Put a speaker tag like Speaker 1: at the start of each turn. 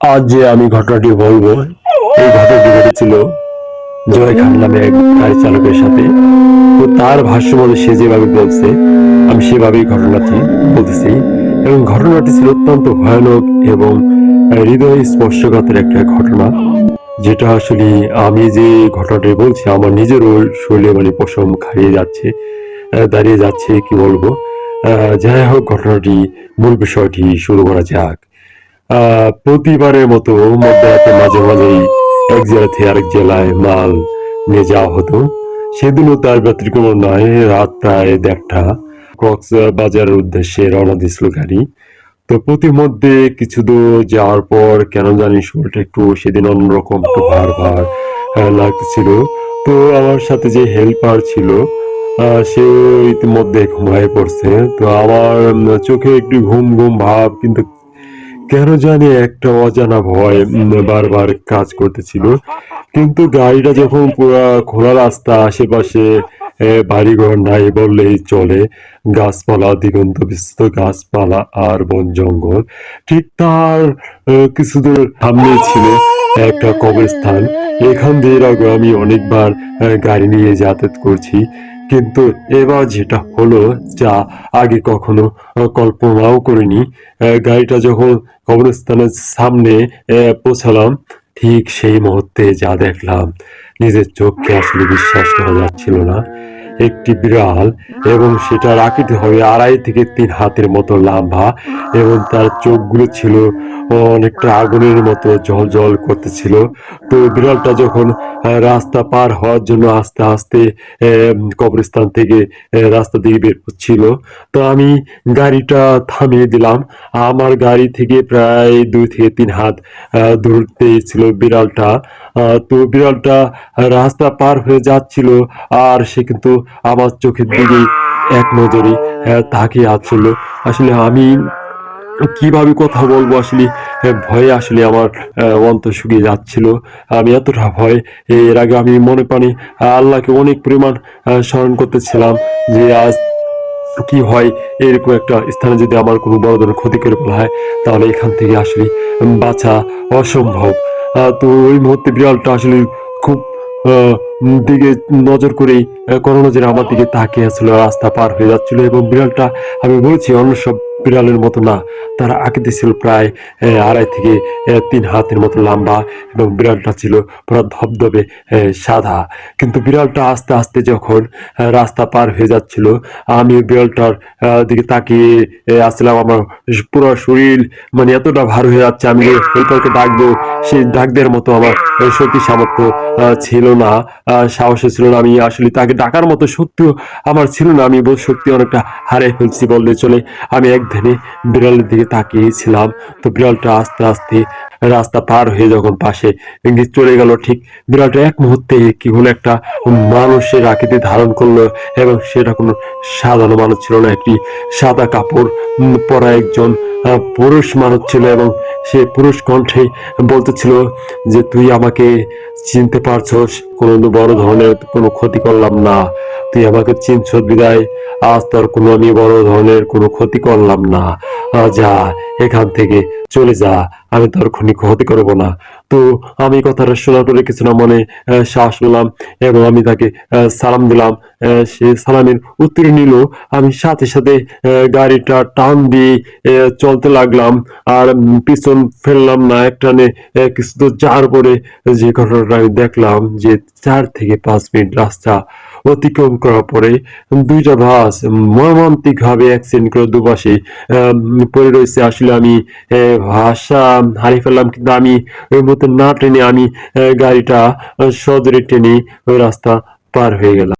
Speaker 1: আজ যে আমি ঘটনাটি বলবো, এই ঘটনাটি ঘটেছিল জয় খান নামে এক গাড়ি চালকের সাথে। তো তার ভাষ্য মতে সে যেভাবে বলছে, আমি সেভাবেই ঘটনাটি বলতেছি। এবং ঘটনাটি ছিল অত্যন্ত ভয়ানক এবং হৃদয় স্পর্শকাতর একটা ঘটনা, যেটা আসলে আমি যে ঘটনাটি বলছি আমার নিজেরও শরীরে মানে পশম খাড়িয়ে যাচ্ছে, দাঁড়িয়ে যাচ্ছে, কি বলবো। যাই হোক, ঘটনাটি মূল বিষয়টি শুরু করা যাক। প্রতিবারের মতো মধ্যরাতে মাঝে মাঝেই এক জেলা থেকে আরেক জেলায় মাল নিয়ে যাওয়া হতো। সেদিনও তার ব্যতিক্রম নয়। রাত প্রায় 1:30 কক্সবাজারের উদ্দেশ্যে রওনা দিয়েছিল গাড়ি। তো প্রতিমধ্যে কিছু দূর যাওয়ার পর কেন জানি শরীরটা একটু সেদিন অন্যরকম, একটু ভার ভার লাগতেছিল। তো আমার সাথে যে হেল্পার ছিল, সে ইতিমধ্যে ঘুমায় পড়ছে। তো আমার চোখে একটু ঘুম ঘুম ভাব, কিন্তু কেন জানি একটা অজানা ভয় বারবার কাজ করতেছিল। কিন্তু গাড়িটা যখন পুরা খোলা রাস্তা, আশেপাশে বাড়িঘর নাই বললেই চলে, গাছপালা, দিগন্ত বিস্তৃত গাছপালা আর বন জঙ্গল। ঠিক তার কিছু দূর সামনেই ছিল একটা কবরস্থান। এখান দিয়ে এর আগে আমি অনেকবার গাড়ি নিয়ে যাতায়াত করছি, কিন্তু এবার যেটা হলো, যা আগে কখনো কল্পনাও করিনি। গাড়িটা যখন কবরস্থানের সামনে পৌঁছালাম, ঠিক সেই মুহূর্তে যা দেখলাম, নিজের চোখকে আসলে বিশ্বাস করা যাচ্ছিল না। একটি বিড়াল, এবং সেটার আকৃতি হবে 2.5 থেকে 3 হাতের মতো লম্বা, এবং তার চোখগুলো ছিল অনেকটা আগুনের মতো জল জল করতেছিল। তো বিড়ালটা যখন রাস্তা পার হওয়ার জন্য আস্তে আস্তে কবরস্থান থেকে রাস্তা দিকে বের হচ্ছিল, তো আমি গাড়িটা থামিয়ে দিলাম। আমার গাড়ি থেকে প্রায় 2 থেকে 3 হাত দূরত্বে ছিল বিড়ালটা। তো বিড়ালটা রাস্তা পার হয়ে যাচ্ছিল, আর সে কিন্তু আমার চোখের দিকে এক নজরে তাকিয়ে আছিল। আসলে আমি কিভাবে কথা বলবো, আসলে ভয়ে আসলে আমার অন্তর শুকিয়ে যাচ্ছিল। আমি এতটা ভয়, এর আগে আমি মনে প্রাণে আল্লাহকে অনেক পরিমাণ স্মরণ করতেছিলাম যে আজ কি হয়, এরকম একটা স্থানে যদি আমার কোনো বড় ধরনের ক্ষতি করে ফেলা হয়, তাহলে এখান থেকে আসলে বাঁচা অসম্ভব। তো ওই মুহূর্তে বিড়ালটা আসলে খুব দিকে নজর করেই কোনো নজরে আমার দিকে তাকিয়ে আসছিল, রাস্তা পার হয়ে যাচ্ছিল। এবং বিড়ালটা, আমি বলছি, অন্য সব বিড়ালের মতো না। তার আকৃতি ছিল প্রায় 2.5 থেকে 3 হাতের মতো লম্বা, এবং বিড়ালটা ছিল পুরো ধবধবে সাদা। কিন্তু বিড়ালটা আস্তে আস্তে যখন রাস্তা পার হয়ে যাচ্ছিল, আমি বিড়ালটার দিকে তাকিয়ে আসছিলাম। আমার পুরো শরীর মানে এতটা ভার হয়ে যাচ্ছে, আমি যে হেল্পারকে ডাকবো, সেই ডাক দেওয়ার মতো আমার শক্তি সামর্থ্য ছিল না, সাহসও ছিল না। আমি আসলে তাকে ডাকার মতো শক্তিও আমার ছিল না। আমি বোধ শক্তি অনেকটা হারিয়ে ফেলছি বললে চলে। আমি এক ধ্যানে বিড়ালের দিকে তাকিয়েছিলাম। তো বিড়ালটা আস্তে আস্তে রাস্তা পার হয়ে যখন পাশে চলে গেল, ঠিক বিড়ালটা এক মুহূর্তে কি হলো, একটা মানুষের আকৃতি ধারণ করলো। এবং সেটা কোনো সাধারণ মানুষ ছিল না, একটি সাদা কাপড় পরা একজন পুরুষ মানুষ ছিল। এবং সে পুরুষ কণ্ঠে বলতেছিল যে, তুই আমাকে চিনতে পারছস, কোনো বড় ধরনের কোনো ক্ষতি করলাম না, তুই আমাকে চিনছ বিদায় আজ তোর কোনো আমি বড় ধরনের কোনো ক্ষতি করলাম না, যা এখান থেকে চলে যা, আমি তোর কোনো ক্ষতি করবো না। তো আমি কথাটা শোনার পরে কিছু না মনে সাহস পেলাম, এবং আমি তাকে সালাম দিলাম। সে সালামের উত্তর নিল। আমি সাথে সাথে গাড়িটা টান দিয়ে চলতে লাগলাম, আর পিছন ফেললাম না একটানে। কিছু দূর যাওয়ার পরে যে ঘটনাটা আমি দেখলাম, যে 4 থেকে 5 মিনিট রাস্তা অতিক্রম করার পরে দুইটা বাস মর্মান্তিক ভাবে অ্যাক্সিডেন্ট করে দুপাশে পড়ে রয়েছে। আসলে আমি ভাষা হারিয়ে ফেললাম, কিন্তু আমি ওই মতো না টেনে আমি গাড়িটা সজোরে টেনে ওই রাস্তা পার হয়ে গেলাম।